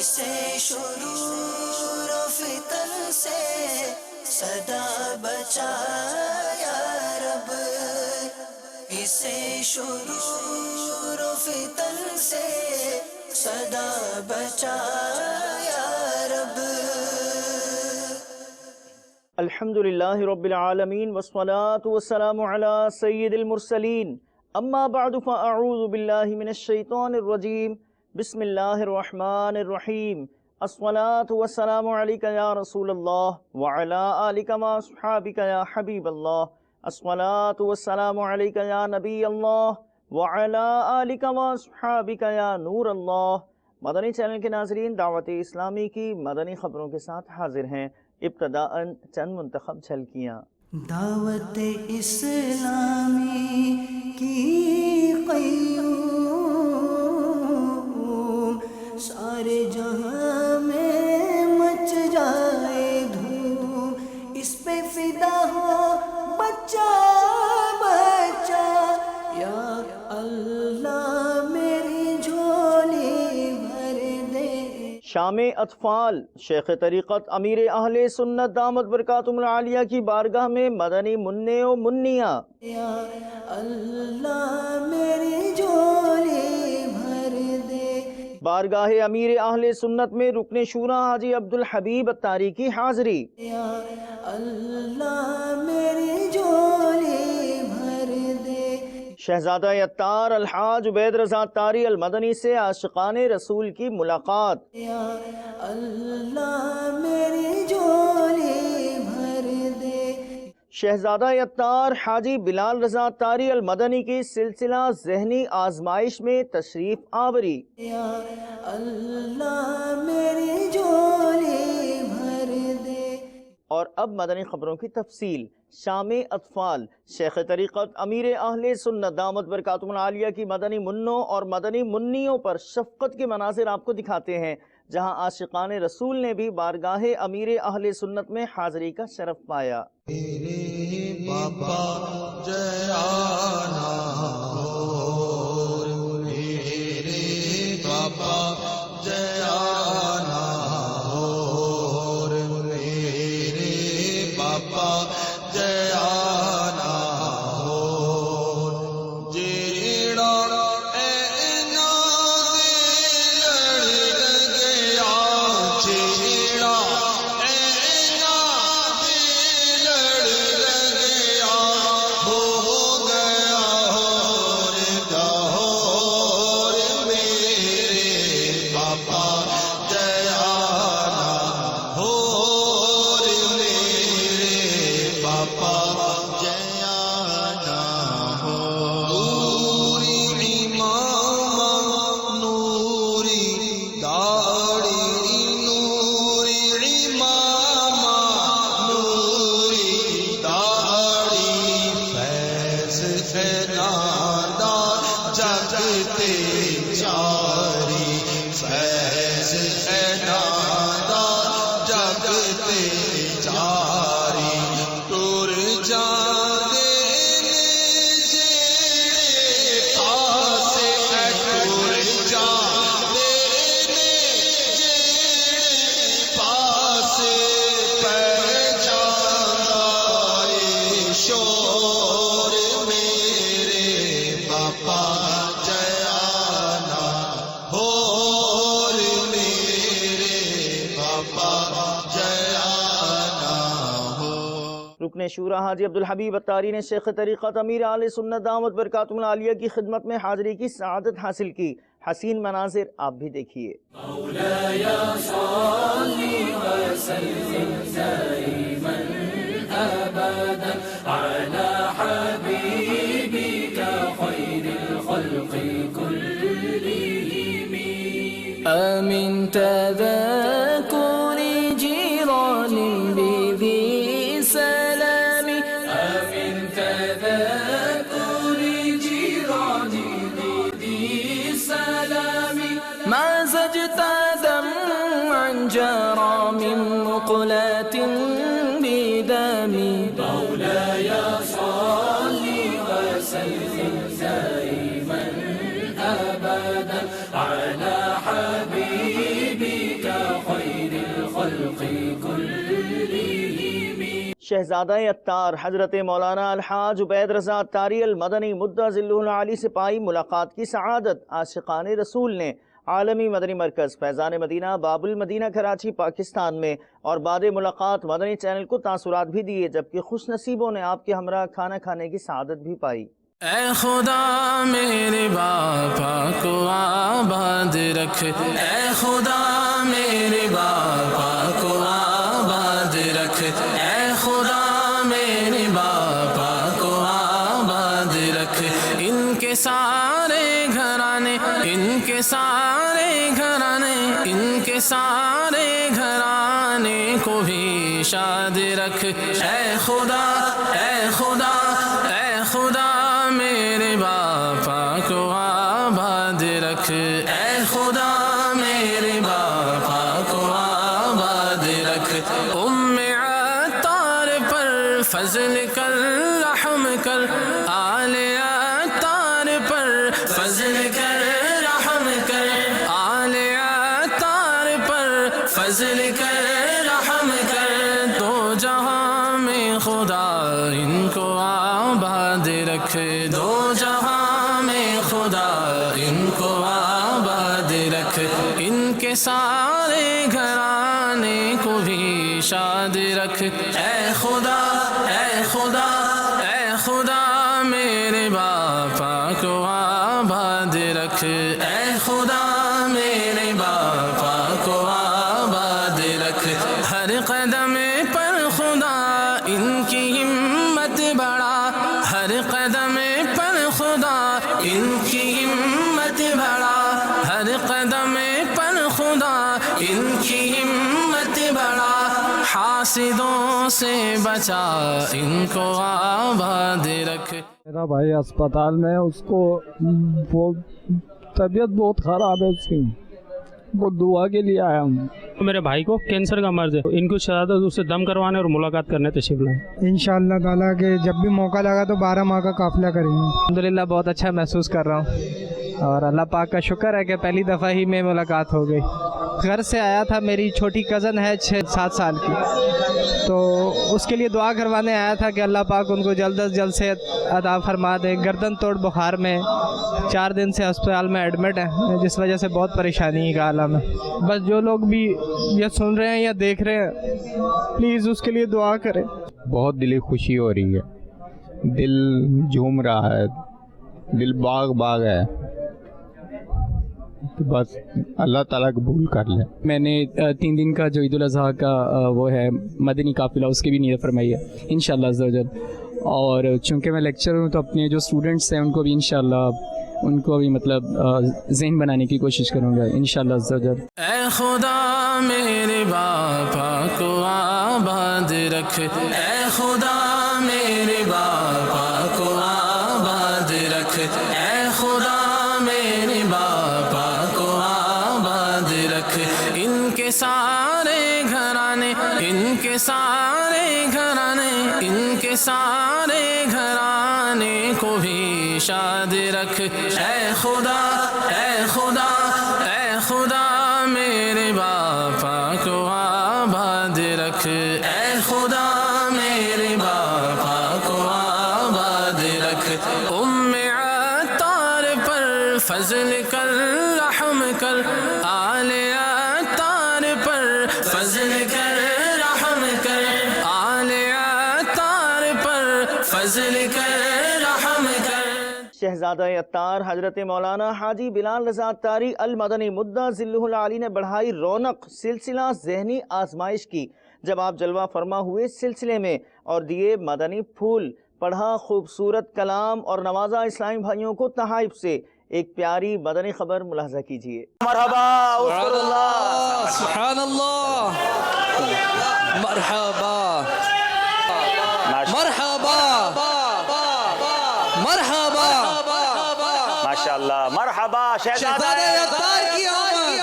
اسے شرور و فتن سے صدا بچا یا رب، اسے شرور و فتن سے صدا بچا یا رب۔ الحمدللہ رب العالمین والصلاة والسلام علی سید المرسلین، اما بعد فاعوذ باللہ من الشیطان الرجیم، بسم اللہ الرحمن الرحیم۔ الصلاة والسلام علیک یا رسول اللہ وعلی آلک واصحابک یا حبیب اللہ۔ الصلاة والسلام علیک یا نبی اللہ وعلی آلک واصحابک یا نور اللہ۔ مدنی چینل کے ناظرین، دعوت اسلامی کی مدنی خبروں کے ساتھ حاضر ہیں۔ ابتداءً چند منتخب جھلکیاں۔ دعوت اسلامی کی قیوم، سارے جہاں میں مچ جائے دھوم، اس پہ فدا ہو بچہ بچہ، یا اللہ میری جھولی بھر دے۔ شام اطفال، شیخ طریقت امیر اہل سنت دامت برکاتہم العالیہ کی بارگاہ میں مدنی منع و منیاں۔ یا اللہ میری جھولی بھر دے۔ بارگاہ امیر اہل سنت میں رکن شورا حاجی عبدالحبیب اتاری کی حاضری۔ یا اللہ میری جھولی بھر دے۔ شہزادہ اتار الحاج عبید رضا اتاری المدنی سے عاشقان رسول کی ملاقات۔ یا اللہ میری جھولی بھر دے۔ شہزادہ اتار حاجی بلال رضا اتاری المدنی کی سلسلہ ذہنی آزمائش میں تشریف آوری۔ یا اللہ میری جھولی بھر دے۔ اور اب مدنی خبروں کی تفصیل۔ شام اطفال، شیخ طریقت امیر اہل سنت دامت برکاتہم العالیہ کی مدنی منوں اور مدنی منیوں پر شفقت کے مناظر آپ کو دکھاتے ہیں، جہاں عاشقان رسول نے بھی بارگاہ امیر اہل سنت میں حاضری کا شرف پایا۔ میرے بابا جانا ہو، میرے بابا جانا ہو، میرے بابا جانا ہو، جیڑا اینا دے لڑ گیا، جیڑا اینا دے لڑ گیا، ہو گیا لاہور میرے بابا جانا ہو، میرے بابا جانا ہو۔ نوری امام نوری داڑھی، نوری امام نوری داڑھی، فیض نادا جگتے چاری، فیض نادا جگتے چاری، ٹر جاندے جیڑے پاسے، ٹر جاندے جیڑے پاسے، پہچاندا اے شور میرے بابا جانا ہو، میرے بابا جانا ہو۔ رکن شورا حاجی عبدالحبیب اتاری نے شیخ طریقت امیر اہل سنت دامت برکاتہم العالیہ کی خدمت میں حاضری کی سعادت حاصل کی۔ حسین مناظر آپ بھی دیکھیے۔ مولاي صل وسلم دائما أبدا على حبيبك خير الخلق كلهم. آمن تذكر جيران بذي سلام، آمن تذكر جيران بذي سلام، ما زجت دمعا جرى من مقلاة بدم. مولاي صل وسلم دائما أبدا على حبيبك شہزادہ اتار حضرت مولانا الحاج عبید رضا اتاری المدنی مدہ ذلہ العالی سے پائی ملاقات کی سعادت عاشقان رسول نے عالمی مدنی مرکز فیضان مدینہ باب المدینہ کراچی پاکستان میں اور بعد ملاقات مدنی چینل کو تاثرات بھی دیے، جبکہ خوش نصیبوں نے آپ کے ہمراہ کھانا کھانے کی سعادت بھی پائی۔ اے خدا میرے باپا کو آباد رکھ، اے خدا میرے باپا کو آباد رکھ، اے خدا میرے باپا کو آباد رکھ، ان کے سارے گھرانے، ان کے سارے گھرانے، ان کے سارے گھرانے کو بھی شاد رکھ، اے خدا، اے خدا، اے خدا میرے باپا کو آباد رکھ، اے خدا میرے باپا کو آباد رکھ، ام عطار پر فضل کر رحم کر، آل عطار پر فضل کر رحم کر، آل عطار پر فضل کر رحم کر، دو جہاں میں خدا ان کو آباد رکھ، دو جہاں میں خدا ان کو آباد رکھ، ان کے سارے گھرانے کو بھی شاد رکھ، اے خدا، اے خدا، اے خدا میرے باپا کو آباد رکھ، اے خدا میرے باپا کو آباد رکھ، ہر قدم پر خدا ان کی ہمت بڑھا، ہر قدم پر خدا ان کی ہمت بڑھا، ہر قدم پر خدا ان کی ہمت بڑھا، حاسدوں سے بچا ان کو آباد رکھ۔ میرا بھائی اسپتال میں، اس کو وہ طبیعت بہت خراب ہے اس کی، وہ دعا کے لیے آیا ہوں۔ میرے بھائی کو کینسر کا مرض ہے، ان کو شہادت اس سے دم کروانے اور ملاقات کرنے تشریف لائے۔ انشاءاللہ تعالیٰ کہ جب بھی موقع لگا تو 12 ماہ کا قافلہ کریں گے۔ الحمدللہ بہت اچھا محسوس کر رہا ہوں، اور اللہ پاک کا شکر ہے کہ پہلی دفعہ ہی میں ملاقات ہو گئی۔ گھر سے آیا تھا، میری چھوٹی کزن ہے 6-7 سال کی، تو اس کے لیے دعا کروانے آیا تھا کہ اللہ پاک ان کو جلد از جلد صحت عطا فرما دے۔ گردن توڑ بخار میں 4 دن سے ہسپتال میں ایڈمٹ ہے، جس وجہ سے بہت پریشانی کا عالم ہے۔ بس جو لوگ بھی یہ سن رہے ہیں یا دیکھ رہے ہیں، پلیز اس کے لیے دعا کریں۔ بہت دلی خوشی ہو رہی ہے، دل جھوم رہا ہے، دل باغ باغ ہے، تو بس اللہ تعالیٰ قبول کر لے۔ میں نے 3 دن کا جو عید الاضحیٰ کا وہ ہے مدنی قافلہ، اس کی بھی نیت فرمائی ہے انشاءاللہ عز و جل، اور چونکہ میں لیکچر ہوں تو اپنے جو اسٹوڈنٹس ہیں ان کو بھی انشاءاللہ ان کو بھی مطلب ذہن بنانے کی کوشش کروں گا انشاءاللہ عز و جل۔ اے خدا میرے باپا کو آباد رکھ، اے خدا میرے باپا کو آباد رکھ، اے خدا میرے باپا کو آباد رکھ، ان کے سارے گھرانے، ان کے سارے گھرانے، ان کے سارے گھرانے کو بھی شاد رکھ، اے خدا، اے خدا، اے خدا میرے باپا کو آباد رکھ، اے خدا میرے باپا کو آباد رکھ، ام عطار پر فضل کر رحم کر، آل عطار پر فضل کر رحم کر، آل عطار پر فضل کر رحم کر۔ شہزادہ اتار حضرت مولانا حاجی بلال رضا اتاری المدنی مدہ ذلہ العالی نے بڑھائی رونق سلسلہ ذہنی آزمائش کی، جب آپ جلوہ فرما ہوئے سلسلے میں اور دیے مدنی پھول، پڑھا خوبصورت کلام اور نوازا اسلامی بھائیوں کو تحائف سے۔ ایک پیاری مدنی خبر ملاحظہ کیجیے۔ مرحبا، اذکر اللہ، سبحان اللہ، مرحبا مرحبا مرحبا، ماشاءاللہ، مرحبا شہزادہ اتار کی آمد،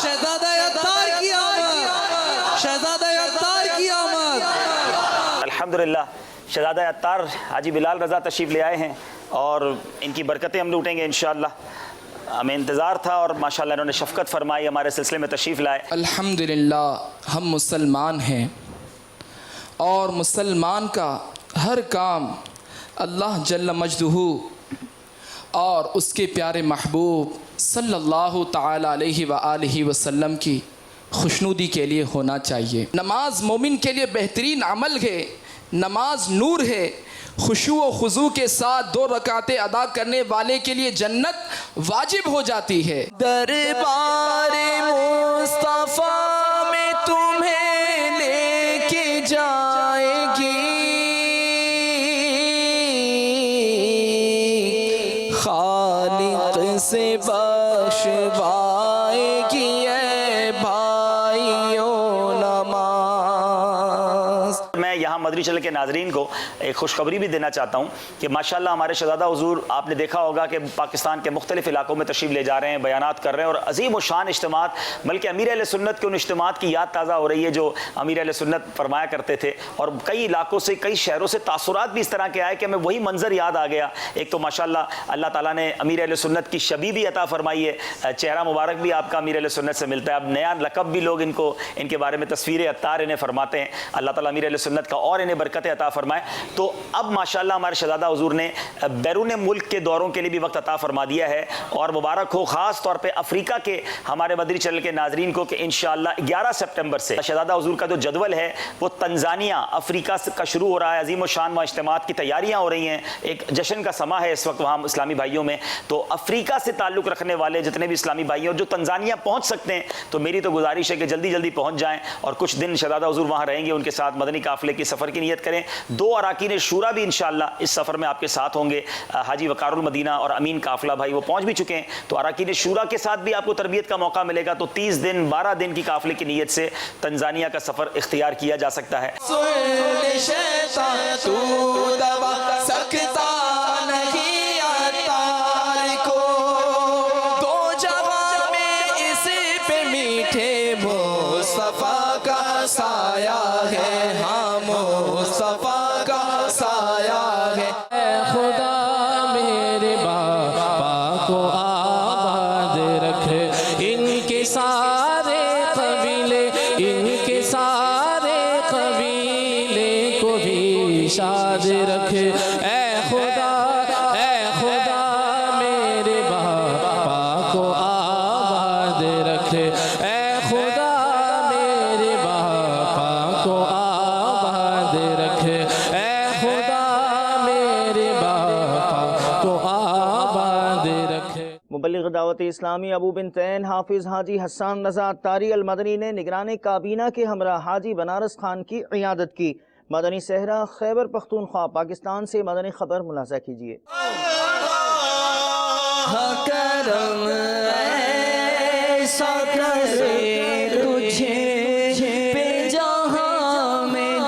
شہزادہ اتار کی آمد، شہزادہ اتار کی آمد۔ الحمدللہ شہزادہ اتار حاجی بلال رضا تشریف لے آئے ہیں اور ان کی برکتیں ہم لوٹیں گے انشاءاللہ۔ ہمیں انتظار تھا اور ماشاءاللہ انہوں نے شفقت فرمائی، ہمارے سلسلے میں تشریف لائے۔ الحمدللہ ہم مسلمان ہیں اور مسلمان کا ہر کام اللہ جل مجدہ اور اس کے پیارے محبوب صلی اللہ تعالی علیہ وآلہ وسلم کی خوشنودی کے لیے ہونا چاہیے۔ نماز مومن کے لیے بہترین عمل ہے، نماز نور ہے۔ خشوع و خضوع کے ساتھ 2 رکعتیں ادا کرنے والے کے لیے جنت واجب ہو جاتی ہے۔ دربار مصطفیٰ میں تمہیں لے کے جائے گی، خالق سے بخشوائے گی اے بھائیو نماز۔ میں یہاں مدنی چینل کے ناظرین کو ایک خوشخبری بھی دینا چاہتا ہوں کہ ماشاءاللہ ہمارے شہزادہ حضور آپ نے دیکھا ہوگا کہ پاکستان کے مختلف علاقوں میں تشریف لے جا رہے ہیں، بیانات کر رہے ہیں اور عظیم و شان اجتماعات، بلکہ امیر اہل سنت کے ان اجتماعات کی یاد تازہ ہو رہی ہے جو امیر اہل سنت فرمایا کرتے تھے، اور کئی علاقوں سے کئی شہروں سے تاثرات بھی اس طرح کے آئے کہ ہمیں وہی منظر یاد آ گیا۔ ایک تو ماشاءاللہ اللہ تعالیٰ نے امیر اہل سنت کی شبی بھی عطا فرمائی ہے، چہرہ مبارک بھی آپ کا امیر اہل سنت سے ملتا ہے، اب نیا لقب بھی لوگ ان کے بارے میں تصویر عطار انہیں فرماتے ہیں، اللہ تعالیٰ امیر اہل سنت کا اور انہیں برکتیں عطا فرمائے۔ تو اب ماشاءاللہ ہمارے شہزادہ حضور نے بیرون ملک کے دوروں کے لیے بھی وقت عطا فرما دیا ہے، اور مبارک ہو خاص طور پہ افریقہ کے ہمارے مدنی چینل کے ناظرین کو کہ انشاءاللہ 11 سپٹمبر سے شہزادہ حضور کا جو جدول ہے وہ تنزانیہ افریقہ کا شروع ہو رہا ہے، عظیم و شان و اجتماعات کی تیاریاں ہو رہی ہیں، ایک جشن کا سما ہے اس وقت وہاں اسلامی بھائیوں میں۔ تو افریقہ سے تعلق رکھنے والے جتنے بھی اسلامی بھائی ہیں اور جو تنزانیہ پہنچ سکتے ہیں تو میری تو گزارش ہے کہ جلدی جلدی پہنچ جائیں اور کچھ دن شہزادہ حضور وہاں رہیں گے، ان کے ساتھ مدنی قافلے کی سفر کی نیت کریں۔ 2 اراکین شورا بھی انشاءاللہ اس سفر میں آپ کے ساتھ ہوں گے، حاجی وقار المدینہ اور امین قافلہ بھائی وہ پہنچ بھی چکے ہیں، تو اراکین شورا کے ساتھ بھی آپ کو تربیت کا موقع ملے گا، تو 30 دن 12 دن کی قافلے کی نیت سے تنزانیہ کا سفر اختیار کیا جا سکتا ہے۔ مصطفیٰ کا سایہ ہے، ہاں مصطفیٰ کا سایہ ہے۔ اے خدا میرے باپا کو آباد رکھ، ان کے سارے قبیلے، ان کے سارے قبیلے کو بھی شاد رکھ۔ اے خدا میرے باپا کو آباد رکھ، اے خدا میرے باپا کو آباد رکھ، اے خدا میرے باپا کو آباد رکھ۔ مبلغ دعوت اسلامی ابو بنتین حافظ حاجی حسان رضا عطاری المدنی نے نگران کابینہ کے ہمراہ حاجی بنارس خان کی عیادت کی۔ مدنی صحرا خیبر پختونخوا پاکستان سے مدنی خبر ملاحظہ کیجیے۔ کرم ایسا کرے تجھے پہ جہاں میں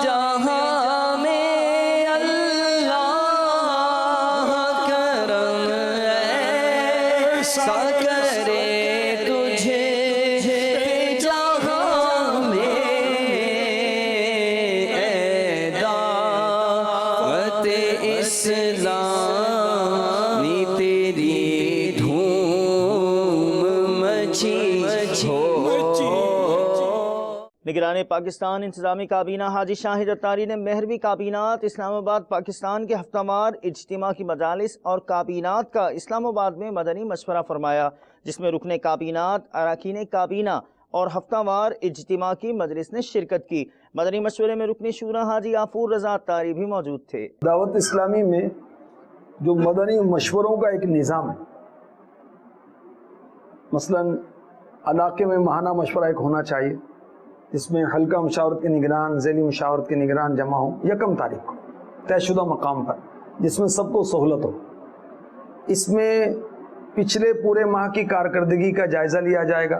اللہ، کرم ایسا کرے تجھے پہ جہاں میں، اے دعوت اسلامی تیری دھوم مچی ہو۔ نگران پاکستان انتظامی کابینہ حاجی شاہد عطاری نے مہروی کابینات اسلام آباد پاکستان کے ہفتہ وار اجتماع کی مجالس اور کابینات کا اسلام آباد میں مدنی مشورہ فرمایا، جس میں رکن کابینات، اراکین کابینہ اور ہفتہ وار اجتماع کی مجلس نے شرکت کی۔ مدنی مشورے میں رکن شورا حاجی غفور رضا عطاری بھی موجود تھے۔ دعوت اسلامی میں جو مدنی مشوروں کا ایک نظام ہے، مثلا علاقے میں ماہانہ مشورہ ایک ہونا چاہیے جس میں حلقہ مشاورت کے نگران، ذیلی مشاورت کے نگران جمع ہوں 1 تاریخ کو طے شدہ مقام پر، جس میں سب کو سہولت ہو۔ اس میں پچھلے پورے ماہ کی کارکردگی کا جائزہ لیا جائے گا،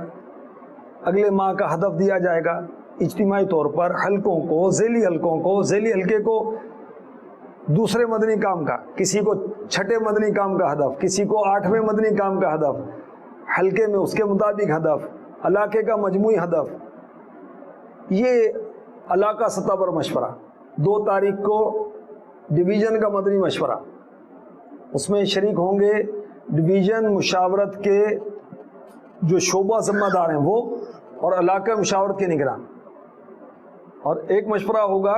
اگلے ماہ کا ہدف دیا جائے گا، اجتماعی طور پر حلقوں کو، ذیلی حلقے کو دوسرے مدنی کام کا، کسی کو 6 مدنی کام کا ہدف، کسی کو 8ویں مدنی کام کا ہدف، حلقے میں اس کے مطابق ہدف، علاقے کا مجموعی ہدف، یہ علاقہ سطح پر مشورہ۔ 2 تاریخ کو ڈویژن کا مدنی مشورہ، اس میں شریک ہوں گے ڈویژن مشاورت کے جو شعبہ ذمہ دار ہیں وہ، اور علاقہ مشاورت کے نگران۔ اور ایک مشورہ ہوگا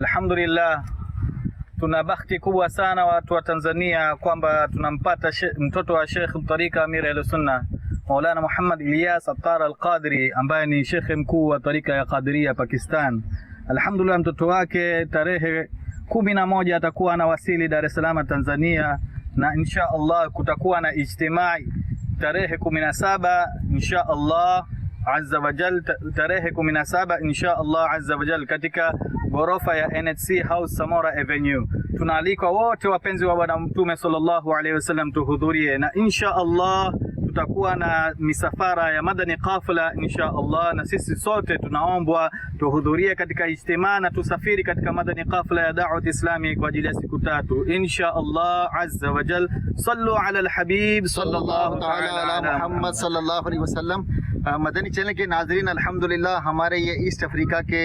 Alhamdulillah, tuna bahati kubwa sana watu wa Tanzania kwamba tunampata mtoto wa Sheikh Tarika Amir al-Sunna Maulana Muhammad Ilyas Attar al-Qadri ambaye ni shekhe mkuu wa tarika ya Qadiria Pakistan. Alhamdulillah, mtoto wake tarehe 11 atakuwa anawasili Dar es Salaam Tanzania, na insha Allah kutakuwa na ijtimai tarehe 17 insha Allah azza wa jal, tarehe 17 insha Allah azza wa jal katika ghorofa ya NHC House Samora Avenue. Tunaalikwa wote wapenzi wa Bwana Mtume sallallahu alaihi wasallam tuhudhurie, na insha Allah tutakuwa na misafara ya madani qafla insha Allah, na sisi sote tunaombwa tuhudhurie katika ijtimaa na tusafiri katika madani qafla ya da'wat islami kwa ajili ya siku 3 insha Allah azza wa jal. Sallu ala al-habib sallallahu ta'ala ala Muhammad sallallahu alaihi wasallam. مدنی channel کے ناظرین، الحمدللہ ہمارے یہ east Africa کے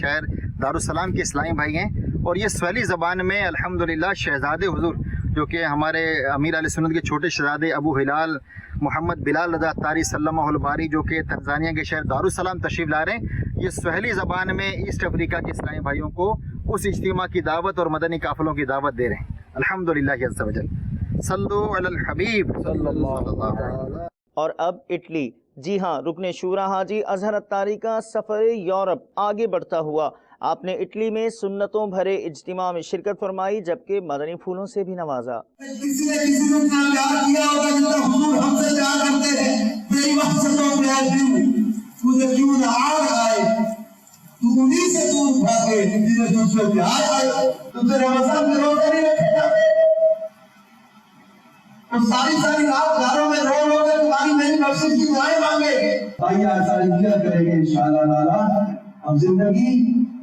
شہر دارالسلام کے اسلامی بھائی ہیں، اور یہ سویلی زبان میں الحمدللہ شہزادے حضور جو کہ ہمارے امیر اہل سنت کے چھوٹے شہزادے ابو ہلال محمد بلال رضا اتاری سلمہ الباری جو کہ تنزانیہ کے شہر دارالسلام تشریف لا رہے ہیں، یہ سویلی زبان میں ایسٹ افریقہ کے اسلامی بھائیوں کو اس اجتماع کی دعوت اور مدنی قافلوں کی دعوت دے رہے ہیں الحمدللہ عز و جل. صلو علی الحبیب صلی اللہ علیہ وسلم. اور اب اٹلی. جی ہاں، رکن شورا حاجی اظہر اتاری کا سفر یورپ آگے بڑھتا ہوا آپ نے اٹلی میں سنتوں بھرے اجتماع میں شرکت فرمائی، جبکہ مدنی پھولوں سے بھی نوازا. کسی نے کسی کو پیار کیا ہوگا جتنا حضور ہم سے پیار کرتے ہیں. تیری وحشتوں پہ آج دن تجھے کیوں نہ آگ آئے، تو انہی سے دور بھاگے جنہیں تجھ سے پیار آئے. تو تیرے وسط میں روزہ نہیں رکھے گا، تو ساری رات گھروں میں رو رو کے تمہاری میری بخشش کی دعائیں مانگے. آئیے ایسا ذکر کریں گے انشاءاللہ تعالی. ہم زندگی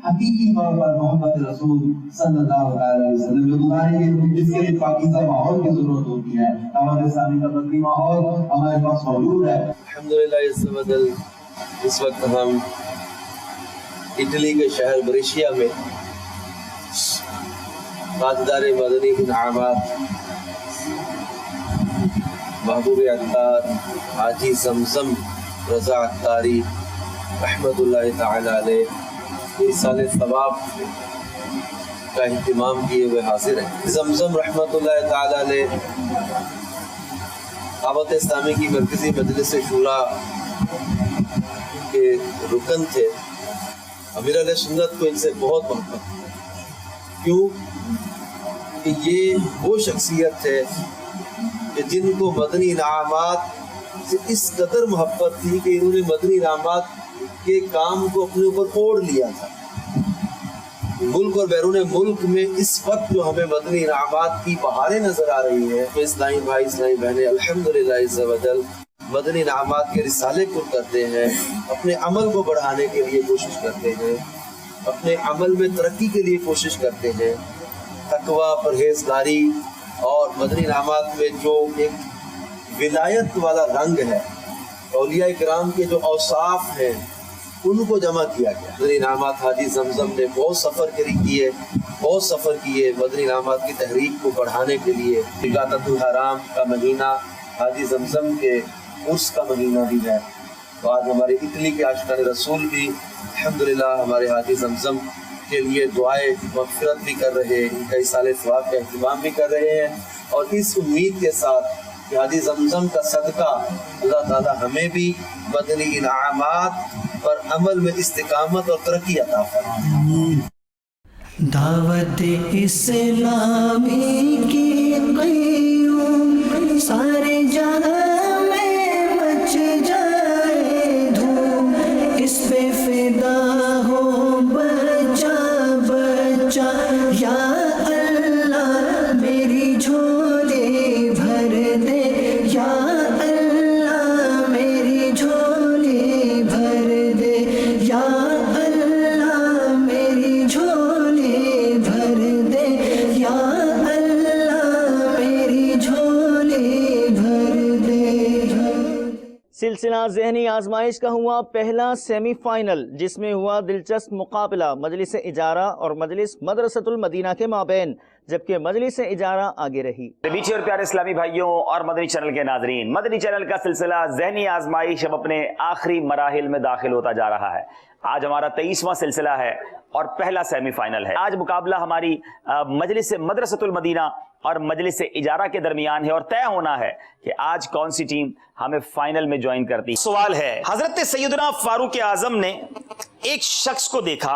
حقیقی طور پر محمد رسول صلی اللہ علیہ وسلم جو گزاریں گے، جس کے لیے پاکیزہ ماحول کی ضرورت ہوتی ہے. ہمارے سامنے کا مدنی ماحول ہمارے پاس موجود ہے الحمدللہ. اس وقت ہم اٹلی کے شہر بریشیا میں تاجدار مدنی انعامات محبوب اتار حاجی زمزم رضا اتاری رحمت اللہ تعالی علیہ اس سال ثواب کا اہتمام کیے ہوئے حاضر ہیں. زمزم رحمت اللہ تعالی علیہ دعوت اسلامی کی مرکزی مجلس شورا کے رکن تھے. امیر علیہ سنت کو ان سے بہت محبت، کیوں کہ یہ وہ شخصیت ہے کہ جن کو مدنی انعامات سے اس قدر محبت تھی کہ انہوں نے مدنی انعامات کے کام کو اپنے اوپر اوڑھ لیا تھا. ملک اور بیرون ملک میں اس وقت جو ہمیں مدنی انعامات کی بہاریں نظر آ رہی ہیں، اسلامی بھائی اسلامی بہنیں الحمدللہ عز و جل مدنی انعامات کے رسالے پر کرتے ہیں، اپنے عمل کو بڑھانے کے لیے کوشش کرتے ہیں، اپنے عمل میں ترقی کے لیے کوشش کرتے ہیں. تقویٰ، پرہیزگاری اور مدنی انعامات میں جو ایک ولایت والا رنگ ہے، اولیاء کرام کے جو اوصاف ہیں ان کو جمع کیا گیا. مدنی انعامات حاجی زمزم نے بہت سفر کیے مدنی انعامات کی تحریک کو بڑھانے کے لیے. عقیدۃ الحرام کا مہینہ حاجی زمزم کے عرس کا مہینہ بھی ہے. تو آج ہمارے اٹلی کے عاشقان رسول بھی الحمدللہ ہمارے حاجی زمزم کے لیے دعائے مغفرت بھی کر رہے ہیں، ان کا اصالِ ثواب کا اہتمام بھی کر رہے ہیں، اور اس امید کے ساتھ کہ حاجی زمزم کا صدقہ اللہ تعالی ہمیں بھی مدنی انعامات پر عمل میں استقامت اور ترقی عطا فرمائے. دعوت اسلامی کی قیوم سارے جہاں میں مچ جائے دھوم، اس پہ فدا ہو بچہ بچہ یا اللہ میری جھولی بھر دے، یا اللہ میری جھولی بھر دے، یا اللہ میری جھولی بھر دے، یا اللہ میری جھولی بھر دے. سلسلہ ذہنی آزمائش کا ہوا پہلا سیمی فائنل، جس میں ہوا دلچسپ مقابلہ مجلس اجارہ اور مجلس مدرسۃ المدینہ کے مابین، جبکہ مجلس اجارہ آگے رہی. بیچی اور پیارے اسلامی بھائیوں اور مدنی چینل کے ناظرین، مدنی چینل کا سلسلہ ذہنی آزمائش اب اپنے آخری مراحل میں داخل ہوتا جا رہا ہے. آج ہمارا 23واں سلسلہ ہے اور پہلا سیمی فائنل ہے. آج مقابلہ ہماری مجلس مدرسۃ المدینہ اور مجلس اجارہ کے درمیان ہے، اور طے ہونا ہے کہ آج کون سی ٹیم ہمیں فائنل میں جوائن کرتی. سوال ہے، حضرت سیدنا فاروق اعظم نے ایک شخص کو دیکھا